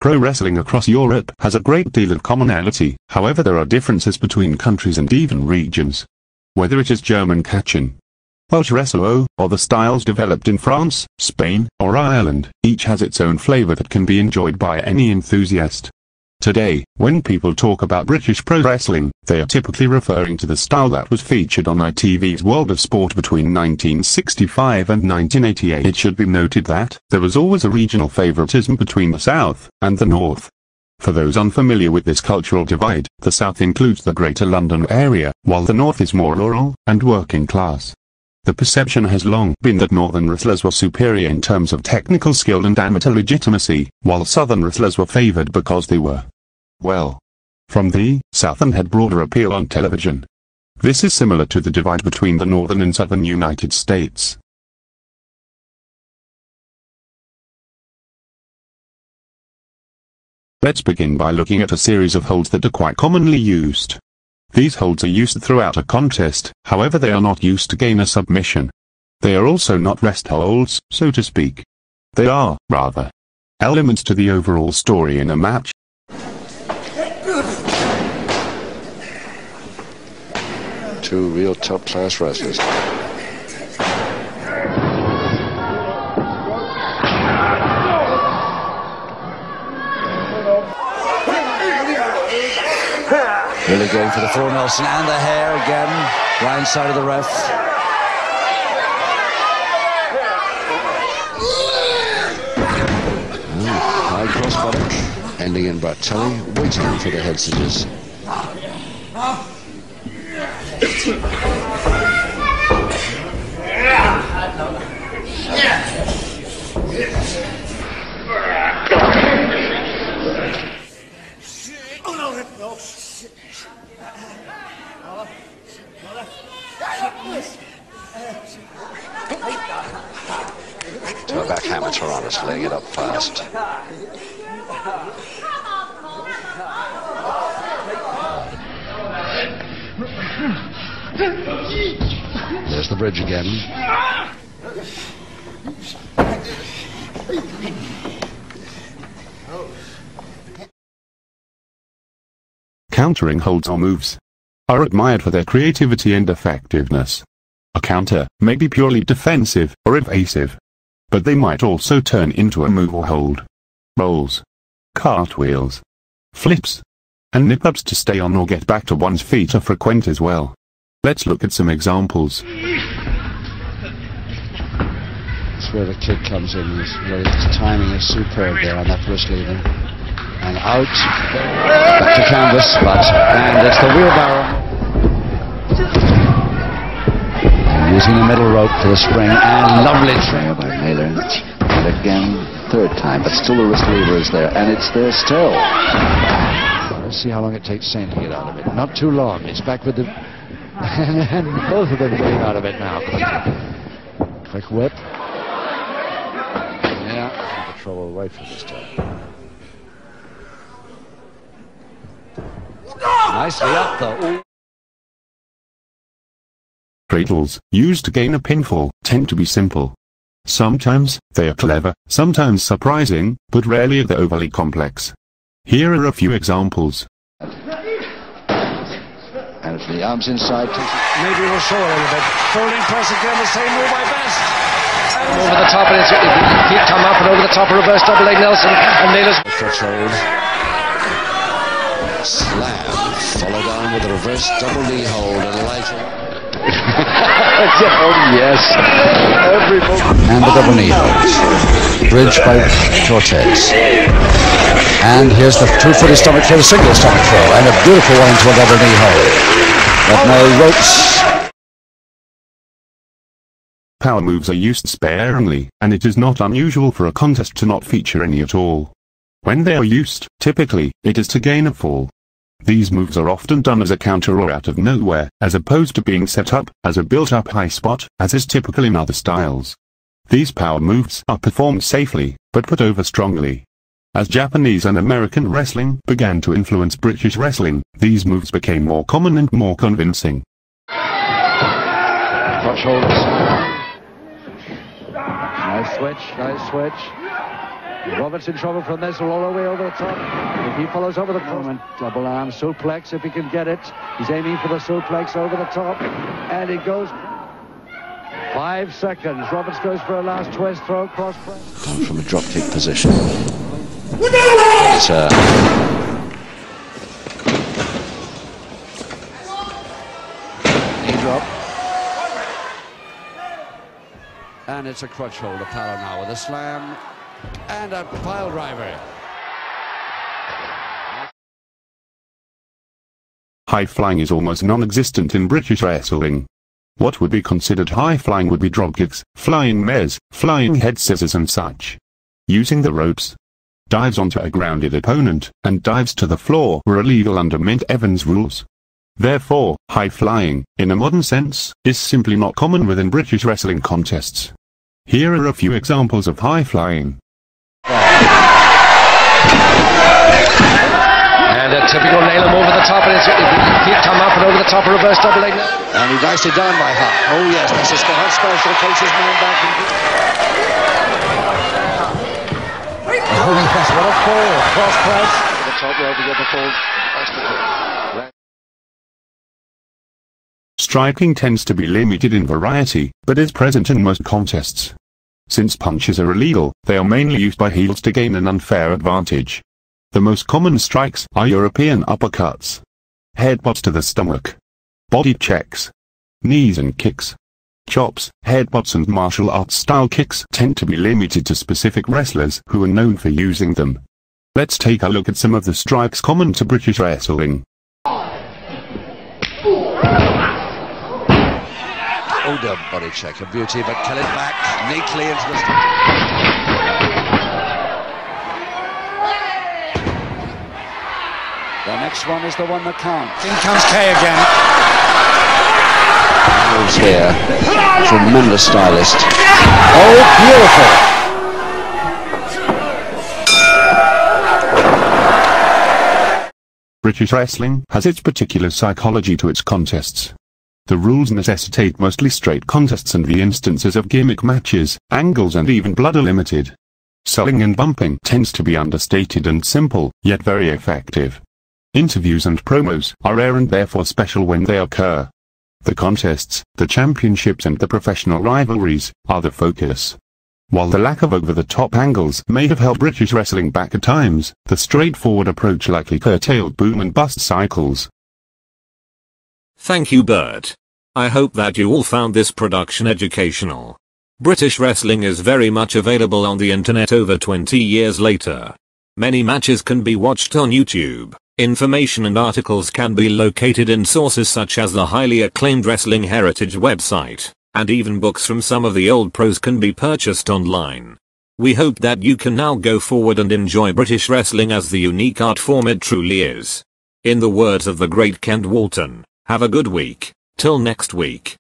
Pro wrestling across Europe has a great deal of commonality, however there are differences between countries and even regions. Whether it is German catching, Welsh wrestling, or the styles developed in France, Spain, or Ireland, each has its own flavor that can be enjoyed by any enthusiast. Today, when people talk about British pro wrestling, they are typically referring to the style that was featured on ITV's World of Sport between 1965 and 1988. It should be noted that there was always a regional favoritism between the South and the North. For those unfamiliar with this cultural divide, the South includes the Greater London area, while the North is more rural and working class. The perception has long been that Northern wrestlers were superior in terms of technical skill and amateur legitimacy, while Southern wrestlers were favored because they were, well, from the South and had broader appeal on television. This is similar to the divide between the Northern and Southern United States. Let's begin by looking at a series of holds that are quite commonly used. These holds are used throughout a contest, however they are not used to gain a submission. They are also not rest holds, so to speak. They are, rather, elements to the overall story in a match. Two real top-class wrestlers. Really going for the throw, Nelson, and the hair again. Blind side of the ref. High cross buttock, ending in Bartelli, waiting for the head scissors. To a back hammer, Toronto's laying it up fast. There's the bridge again. Countering holds or moves are admired for their creativity and effectiveness. A counter may be purely defensive or evasive, but they might also turn into a move or hold. Rolls, cartwheels, flips, and nip-ups to stay on or get back to one's feet are frequent as well. Let's look at some examples. That's where the kick comes in. His timing is superb there on that wrist lever. And out, back to canvas, and it's the wheelbarrow. Using the middle rope for the spring, and lovely trail by Naylor. And again, third time, but still the wrist lever is there, and it's there still. Let's see how long it takes Saint to get out of it. Not too long. It's back with the... and both of them getting out of it now. Quick whip. Yeah, have the trouble right from this time. Nicely up, though. Cradles, used to gain a pinfall, tend to be simple. Sometimes, they are clever, sometimes surprising, but rarely are they overly complex. Here are a few examples. And if the arms inside, Maybe it will show a little bit. Folding press again, the same move by Best. And over the top, and his feet come up, and over the top, reverse double leg Nelson, and Naylor's threshold. Slam, followed on with a reverse double knee hold, and Elijah. oh yes. And the double knee hold. Bridge by Cortez. And here's the two-footed stomach throw, the single stomach throw, and a beautiful one into a double knee hold. But now ropes. Power moves are used sparingly, and it is not unusual for a contest to not feature any at all. When they are used, typically, it is to gain a fall. These moves are often done as a counter or out of nowhere, as opposed to being set up as a built-up high spot, as is typical in other styles. These power moves are performed safely, but put over strongly. As Japanese and American wrestling began to influence British wrestling, these moves became more common and more convincing. Crotch holds. Nice switch, nice switch. Roberts in trouble from this, roll away over the top. If he follows over the moment, double arm suplex if he can get it. He's aiming for the suplex over the top, and it goes. 5 seconds. Roberts goes for a last twist throw, cross press. Down from a drop kick position. It's knee drop. And it's a crutch hold of Palo now with a slam and a pile driver. High flying is almost non-existent in British wrestling. What would be considered high flying would be dropkicks, flying mares, flying head scissors and such. Using the ropes, dives onto a grounded opponent, and dives to the floor were illegal under Mint Evans rules. Therefore, high flying, in a modern sense, is simply not common within British wrestling contests. Here are a few examples of high flying. And a typical nail him over the top, and his feet come up and over the top of reverse double leg. And he diced it down by Hart. Oh yes, this is the Hart special. Takes his man back. Oh yes, what a fall. Cross press. The top rope to get the fall. Striking tends to be limited in variety, but is present in most contests. Since punches are illegal, they are mainly used by heels to gain an unfair advantage. The most common strikes are European uppercuts, headbutts to the stomach, body checks, knees and kicks. Chops, headbutts and martial arts style kicks tend to be limited to specific wrestlers who are known for using them. Let's take a look at some of the strikes common to British wrestling. Oh, the body check, a beauty, but kill it back neatly into the... The next one is the one that counts. In comes Kay again. Moves here. Tremendous stylist. Oh, beautiful. British wrestling has its particular psychology to its contests. The rules necessitate mostly straight contests, and the instances of gimmick matches, angles and even blood are limited. Selling and bumping tends to be understated and simple, yet very effective. Interviews and promos are rare and therefore special when they occur. The contests, the championships and the professional rivalries are the focus. While the lack of over-the-top angles may have held British wrestling back at times, the straightforward approach likely curtailed boom and bust cycles. Thank you, Bert. I hope that you all found this production educational. British wrestling is very much available on the internet over 20 years later. Many matches can be watched on YouTube. Information and articles can be located in sources such as the highly acclaimed Wrestling Heritage website, and even books from some of the old pros can be purchased online. We hope that you can now go forward and enjoy British wrestling as the unique art form it truly is. In the words of the great Kent Walton, have a good week, till next week.